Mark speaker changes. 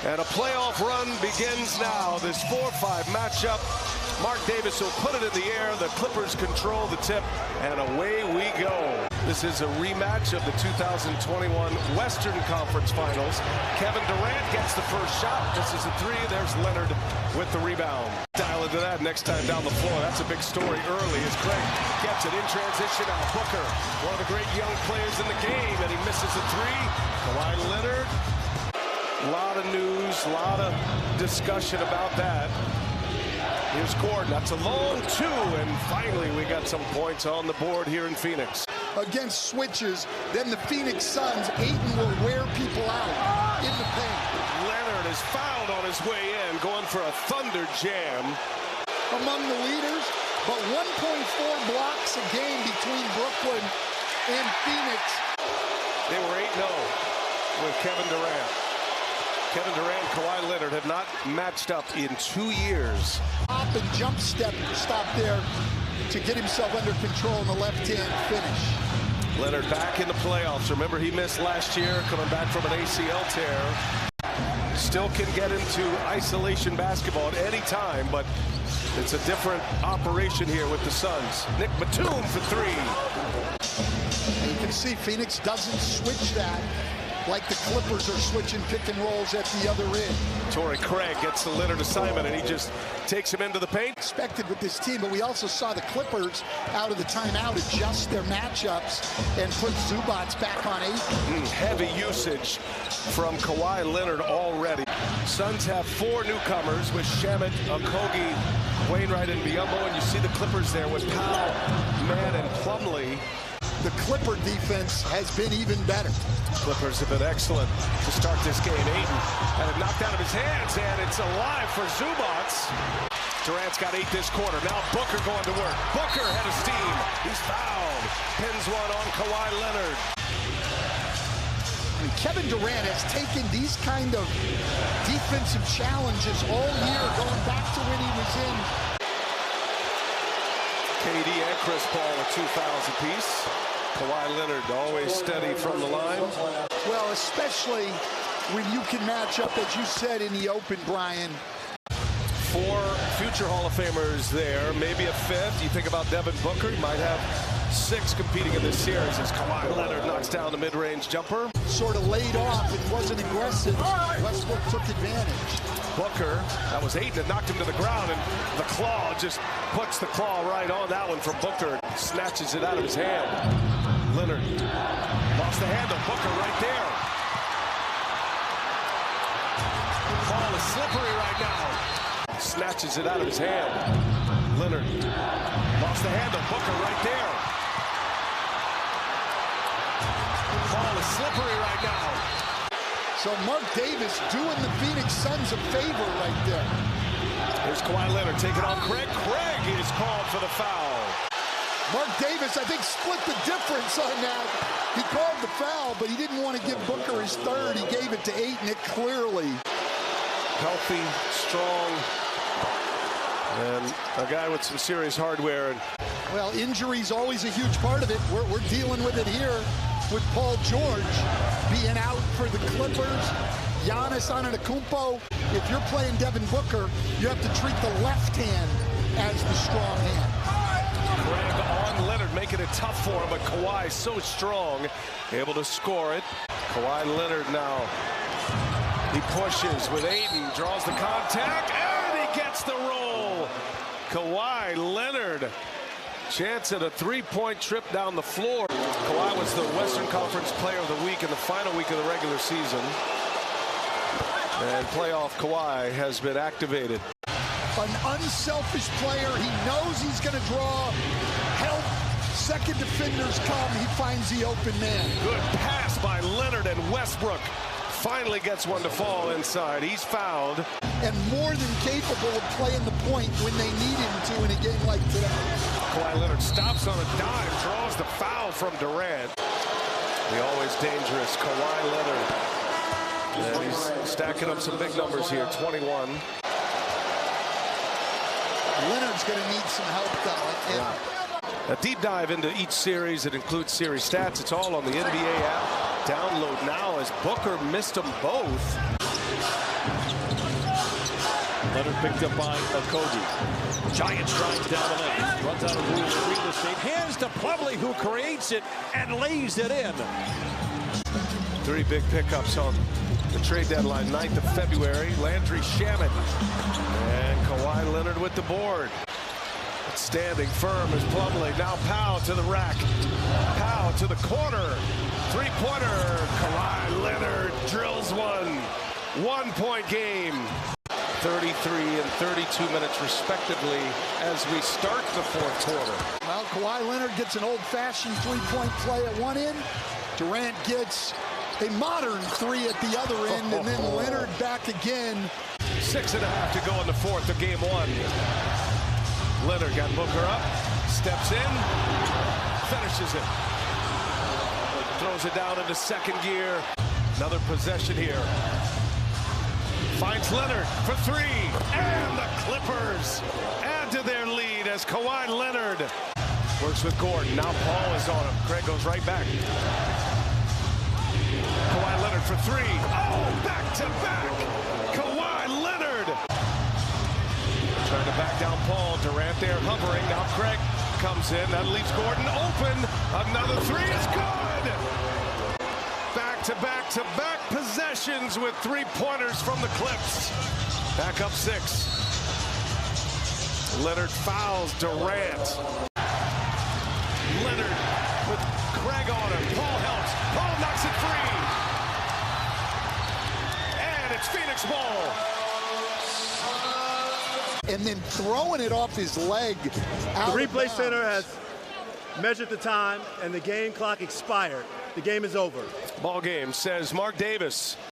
Speaker 1: And a playoff run begins now. This 4-5 matchup. Mark Davis will put it in the air. The Clippers control the tip, and away we go. This is a rematch of the 2021 Western Conference Finals. Kevin Durant gets the first shot. This is a three. There's Leonard with the rebound. Dial into that next time down the floor. That's a big story early as Craig gets it in transition out. Booker, one of the great young players in the game, and he misses a three. Kawhi Leonard. A lot of news, a lot of discussion about that. Here's Gordon, that's a long two, and finally we got some points on the board here in Phoenix.
Speaker 2: Against switches, then the Phoenix Suns, Ayton will wear people out in the paint.
Speaker 1: Leonard is fouled on his way in, going for a thunder jam.
Speaker 2: Among the leaders, but 1.4 blocks a game between Brooklyn and Phoenix.
Speaker 1: They were 8-0 with Kevin Durant. Kevin Durant, Kawhi Leonard have not matched up in 2 years.
Speaker 2: Hop and jump stop there to get himself under control in the left-hand finish.
Speaker 1: Leonard back in the playoffs. Remember, he missed last year, coming back from an ACL tear. Still can get into isolation basketball at any time, but it's a different operation here with the Suns. Nick Batum for three.
Speaker 2: You can see Phoenix doesn't switch that like the Clippers are switching pick and rolls at the other end.
Speaker 1: Torrey Craig gets the Leonard assignment, and he just takes him into the paint.
Speaker 2: Expected with this team, but we also saw the Clippers out of the timeout adjust their matchups and put Zubats back on 8.
Speaker 1: Heavy usage from Kawhi Leonard already. Suns have 4 newcomers with Shamet, Okogie, Wainwright, and Biyombo, and you see the Clippers there with Powell, Mann, and Plumlee.
Speaker 2: The Clipper defense has been even better.
Speaker 1: Clippers have been excellent to start this game. Ayton had it knocked out of his hands, and it's alive for Zubats. Durant's got 8 this quarter. Now Booker going to work. Booker head of steam. He's fouled. Pins one on Kawhi Leonard.
Speaker 2: And Kevin Durant has taken these kind of defensive challenges all year, going back to when he was in.
Speaker 1: KD and Chris Paul with 2 fouls apiece. Kawhi Leonard always steady from the line.
Speaker 2: Well, especially when you can match up, as you said in the open, Brian.
Speaker 1: 4 future Hall of Famers there, maybe a 5th. You think about Devin Booker, he might have 6 competing in this series as Kawhi Leonard knocks down the mid-range jumper.
Speaker 2: Sort of laid off and wasn't aggressive. Westbrook took advantage.
Speaker 1: Booker, that was Ayton that knocked him to the ground, and the claw just puts the claw right on that one from Booker. Snatches it out of his hand. Leonard lost the handle. Booker right there. Ball is slippery right now. Snatches it out of his hand. Leonard lost the handle. Booker right there. Ball is slippery right now.
Speaker 2: So Mark Davis doing the Phoenix Suns a favor right there.
Speaker 1: Here's Kawhi Leonard taking on Craig. Craig is called for the foul.
Speaker 2: Mark Davis, I think, split the difference on that. He called the foul, but he didn't want to give Booker his third. He gave it to Ayton. It clearly.
Speaker 1: Healthy, strong, and a guy with some serious hardware.
Speaker 2: Well, injury's always a huge part of it. We're dealing with it here with Paul George being out for the Clippers. Giannis Antetokounmpo. If you're playing Devin Booker, you have to treat the left hand as the strong hand.
Speaker 1: Craig on Leonard, making it tough for him, but Kawhi so strong, able to score it. Kawhi Leonard now, he pushes with Ayton, draws the contact, and he gets the roll. Kawhi Leonard, chance at a 3-point trip down the floor. Kawhi was the Western Conference Player of the Week in the final week of the regular season. And playoff Kawhi has been activated.
Speaker 2: An unselfish player. He knows he's going to draw help. Second defenders come. He finds the open man.
Speaker 1: Good pass by Leonard, and Westbrook finally gets one to fall inside. He's fouled.
Speaker 2: And more than capable of playing the point when they need him to in a game like today.
Speaker 1: Kawhi Leonard stops on a dime, draws the foul from Durant. The always dangerous Kawhi Leonard. And he's stacking up some big numbers here, 21.
Speaker 2: Leonard's going to need some help, though.
Speaker 1: A deep dive into each series. It includes series stats. It's all on the NBA app. Download now as Booker missed them both.
Speaker 3: Leonard picked up by Okogie. Giant strides down the lane. Runs out of room in real estate. Hands to Plumlee, who creates it and lays it in.
Speaker 1: 3 big pickups on the trade deadline, 9th of February. Landry Shamet and Kawhi Leonard with the board. Standing firm is Plumlee. Now Powell to the rack. Powell to the corner. Three-pointer. Kawhi Leonard drills one. 1-point game. 33 and 32 minutes respectively as we start the fourth quarter.
Speaker 2: Well, Kawhi Leonard gets an old-fashioned three-point play at one end. Durant gets a modern three at the other end, and then Leonard back again.
Speaker 1: 6.5 to go in the fourth of game one. Leonard got Booker up, steps in, finishes it. Throws it down into second gear. Another possession here. Finds Leonard for three, and the Clippers add to their lead as Kawhi Leonard works with Gordon. Now Paul is on him. Craig goes right back. Kawhi Leonard for three. Oh, back to back. Kawhi Leonard. Trying to back down Paul. Durant there hovering. Now Craig comes in. That leaves Gordon open. Another three is good. Back-to-back possessions with three-pointers from the Clips. Back up 6. Leonard fouls Durant. Leonard with Craig on him. Paul helps. Paul knocks it free. And it's Phoenix ball.
Speaker 2: And then throwing it off his leg.
Speaker 4: The replay center has measured the time, and the game clock expired. The game is over.
Speaker 1: Ball game, says Mark Davis.